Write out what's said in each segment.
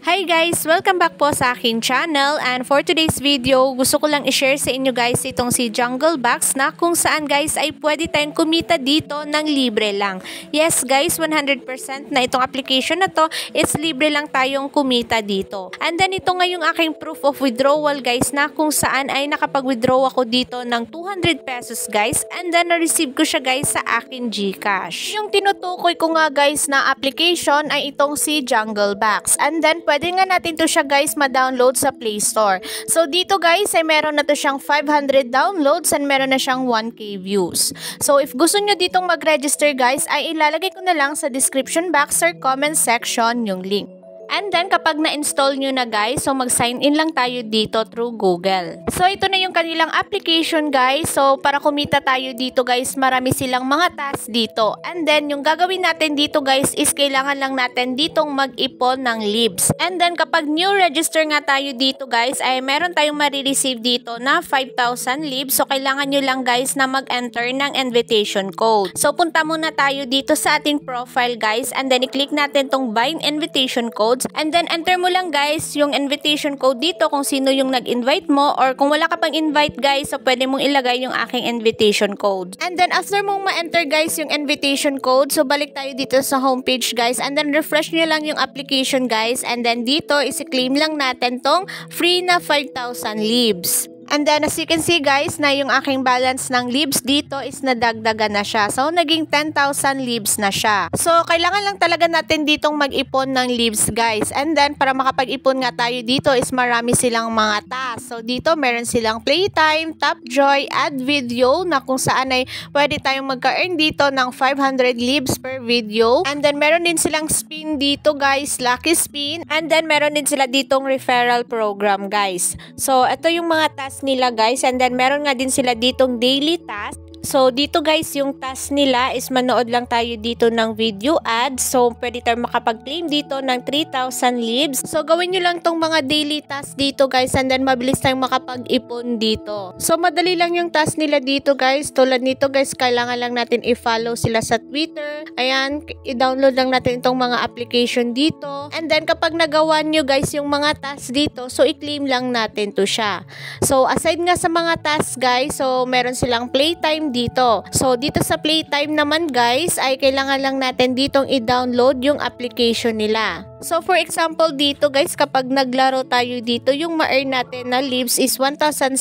Hi guys! Welcome back po sa aking channel, and for today's video, gusto ko lang i-share sa inyo guys itong si Jungle Box na kung saan guys ay pwede tayong kumita dito ng libre lang. Yes guys, 100% na itong application na to, it's libre lang tayong kumita dito. And then ito nga yung aking proof of withdrawal guys na kung saan ay nakapag-withdraw ako dito ng 200 pesos guys, and then na-receive ko siya guys sa akin GCash. Yung tinutukoy ko nga guys na application ay itong si Jungle Box, and then pwede nga natin to siya guys ma-download sa Play Store. So dito guys ay meron na to siyang 500 downloads and meron na siyang 1k views. So if gusto nyo ditong mag-register guys ay ilalagay ko na lang sa description box or comment section yung link. And then kapag na-install nyo na guys, so mag-sign in lang tayo dito through Google. So ito na yung kanilang application guys. So para kumita tayo dito guys, marami silang mga tasks dito. And then yung gagawin natin dito guys is kailangan lang natin ditong mag-ipon ng leaves. And then kapag new register nga tayo dito guys, ay meron tayong marireceive dito na 5,000 leaves. So kailangan nyo lang guys na mag-enter ng invitation code. So punta muna tayo dito sa ating profile guys, and then i-click natin tong bind invitation code. And then enter mo lang guys yung invitation code dito kung sino yung nag-invite mo, or kung wala ka pang invite guys, so pwede mong ilagay yung aking invitation code. And then after mong ma-enter guys yung invitation code, so balik tayo dito sa homepage guys, and then refresh nyo lang yung application guys, and then dito isi-claim lang natin tong free na 5,000 leaves. And then as you can see guys na yung aking balance ng leaves dito is nadagdagan na siya. So naging 10,000 leaves na siya. So kailangan lang talaga natin ditong mag-ipon ng leaves guys. And then para makapag-ipon nga tayo dito is marami silang mga tasks. So dito meron silang playtime, top joy, add video na kung saan ay pwede tayong magka-earn dito ng 500 leaves per video. And then meron din silang spin dito guys, lucky spin. And then meron din sila ditong referral program guys. So ito yung mga tasks nila guys, and then meron nga din sila ditong daily task. So dito guys yung task nila is manood lang tayo dito ng video ads. So pwede tayo makapag-claim dito ng 3,000 leaves. So gawin nyo lang tong mga daily task dito guys, and then mabilis tayong makapag-ipon dito. So madali lang yung task nila dito guys. Tulad nito guys, kailangan lang natin i-follow sila sa Twitter. Ayan, i-download lang natin itong mga application dito. And then kapag nagawa nyo guys yung mga task dito, so i-claim lang natin to siya. So aside nga sa mga task guys, so meron silang playtime dito. So dito sa playtime naman guys ay kailangan lang natin ditong i-download yung application nila. So for example dito guys, kapag naglaro tayo dito, yung ma-earn natin na leaves is 1,700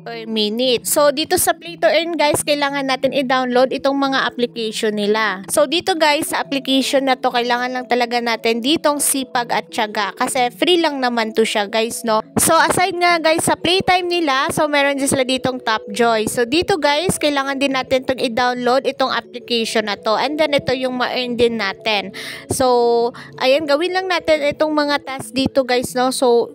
per minute. So dito sa play to earn guys, kailangan natin i-download itong mga application nila. So dito guys, sa application na to, kailangan lang talaga natin ditong sipag at tiyaga kasi free lang naman to siya guys, no? So aside nga guys sa playtime nila, so meron din sila ditong top joy. So dito guys, kailangan din natin itong i-download itong application na to, and then ito yung ma-earn din natin. So ayan, gawin lang natin itong mga tasks dito guys, no? So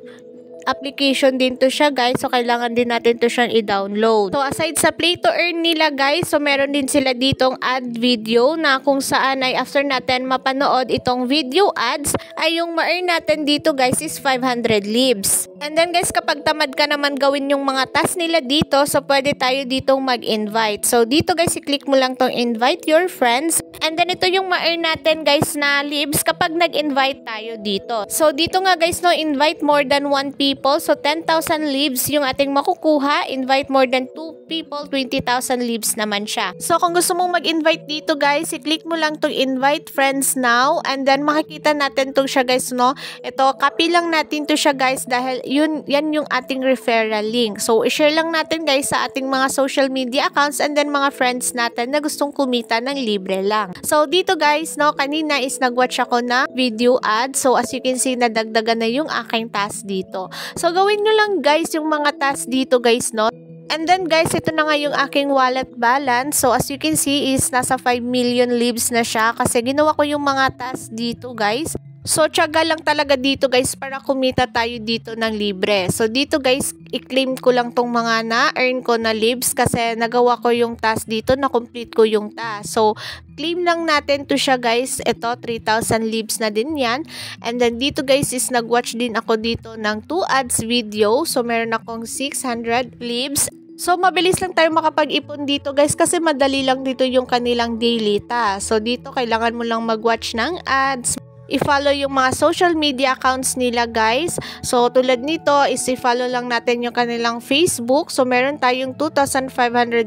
application din to siya guys, so kailangan din natin to siyang i-download. So aside sa play to earn nila guys, so meron din sila ditong add video na kung saan ay after natin mapanood itong video ads ay yung ma-earn natin dito guys is 500 leaves. And then guys, kapag tamad ka naman gawin yung mga tasks nila dito, so pwede tayo ditong mag-invite. So dito guys, i-click mo lang tong invite your friends, and then ito yung ma-earn natin guys na leaves kapag nag-invite tayo dito. So dito nga guys, no, invite more than 1 people. So 10,000 leaves yung ating makukuha. Invite more than 2 people, 20,000 leaves naman siya. So kung gusto mong mag-invite dito guys, i-click mo lang tong invite friends now, and then makikita natin tong siya guys, no. Ito, copy lang natin to siya guys dahil yan yung ating referral link. So i-share lang natin guys sa ating mga social media accounts and then mga friends natin na gustong kumita ng libre lang. So dito guys, no, kanina is nag-watch ako na video ad. So as you can see, nadagdagan na yung aking task dito. So gawin nyo lang guys yung mga tasks dito guys, no. And then guys, ito na nga yung aking wallet balance. So as you can see is nasa 5 million leaves na siya kasi ginawa ko yung mga tasks dito guys. So tiyaga lang talaga dito guys para kumita tayo dito ng libre. So dito guys, i-claim ko lang tong mga na-earn ko na leaves kasi nagawa ko yung task dito, na-complete ko yung task. So claim lang natin to siya guys. Ito, 3,000 leaves na din yan. And then dito guys is nag-watch din ako dito ng 2 ads video. So meron akong 600 leaves. So, mabilis lang tayo makapag-ipon dito guys kasi madali lang dito yung kanilang daily task. So, dito kailangan mo lang mag-watch ng ads. i-follow yung mga social media accounts nila guys. So tulad nito is i-follow lang natin yung kanilang Facebook. So meron tayong 2,500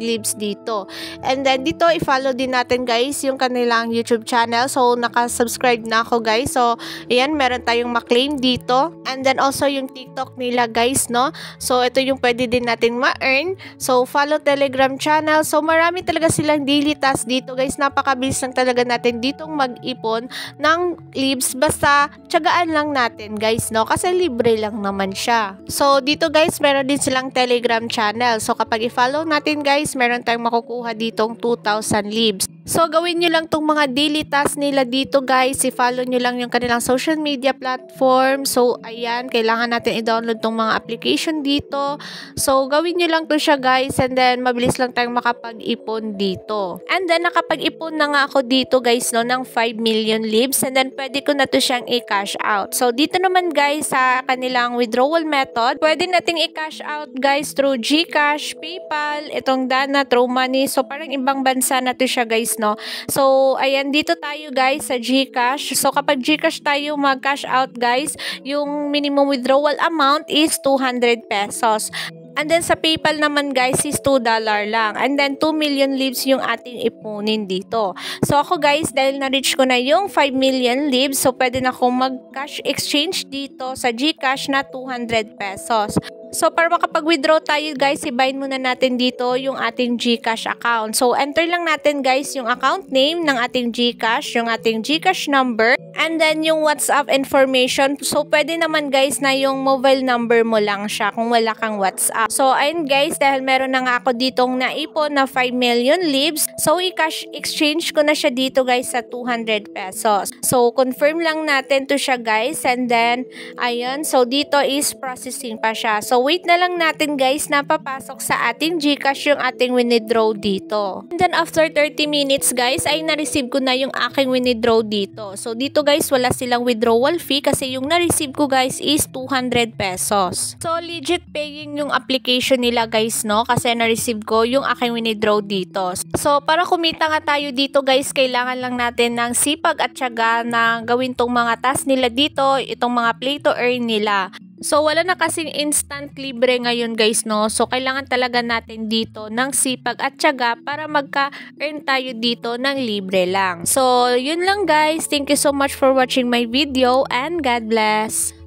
libs dito. And then dito i-follow din natin guys yung kanilang YouTube channel. So naka-subscribe na ako guys. So ayan, meron tayong ma-claim dito. And then also yung TikTok nila guys, no. So ito yung pwede din natin ma-earn. So follow Telegram channel. So marami talaga silang daily task dito guys. Napakabilis lang talaga natin ditong mag-ipon ng libs, basta tiyagaan lang natin guys, no, kasi libre lang naman siya. So dito guys, meron din silang Telegram channel. So kapag i-follow natin guys, meron tayong makukuha ditong 2,000 libs. So gawin nyo lang tong mga daily tasks nila dito guys, i-follow nyo lang yung kanilang social media platform. So ayan, kailangan natin i-download tong mga application dito. So gawin nyo lang to siya guys, and then mabilis lang tayong makapag-ipon dito. And then nakapag-ipon na nga ako dito guys, no, ng 5 million libs, and then pwede ko na to siyang i-cash out. So dito naman guys sa kanilang withdrawal method, pwede nating i-cash out guys through GCash, PayPal, itong Dana, Throw Money. So parang ibang bansa na to siya guys, no. So ayan, dito tayo guys sa GCash. So kapag GCash tayo mag-cash out guys, yung minimum withdrawal amount is 200 pesos. And then sa PayPal naman guys is $2 lang. And then 2 million libs yung ating ipunin dito. So ako guys, dahil na-reach ko na yung 5 million libs, so pwede na akong mag-cash exchange dito sa GCash na 200 pesos. So para makapag-withdraw tayo guys, i-bind muna natin dito yung ating GCash account. So enter lang natin guys yung account name ng ating GCash, yung ating GCash number, and then yung WhatsApp information. So pwede naman guys na yung mobile number mo lang siya kung wala kang WhatsApp. So ayun guys, dahil meron na nga ako ditong naipon na 5 million libs, so i-cash exchange ko na siya dito guys sa 200 pesos. So confirm lang natin to siya guys, and then ayun, so dito is processing pa siya. So wait na lang natin guys na papasok sa ating GCash yung ating withdraw dito. And then after 30 minutes guys, ay na-receive ko na yung aking withdraw dito. So dito guys, wala silang withdrawal fee kasi yung na-receive ko guys is 200 pesos. So legit paying yung application nila guys, no, kasi na-receive ko yung aking withdraw dito. So para kumita nga tayo dito guys, kailangan lang natin ng sipag at tiyaga na gawin tong mga task nila dito, itong mga play to earn nila. So wala na kasing instant libre ngayon guys, no. So kailangan talaga natin dito ng sipag at tiyaga para magka-earn tayo dito ng libre lang. So yun lang guys. Thank you so much for watching my video and God bless.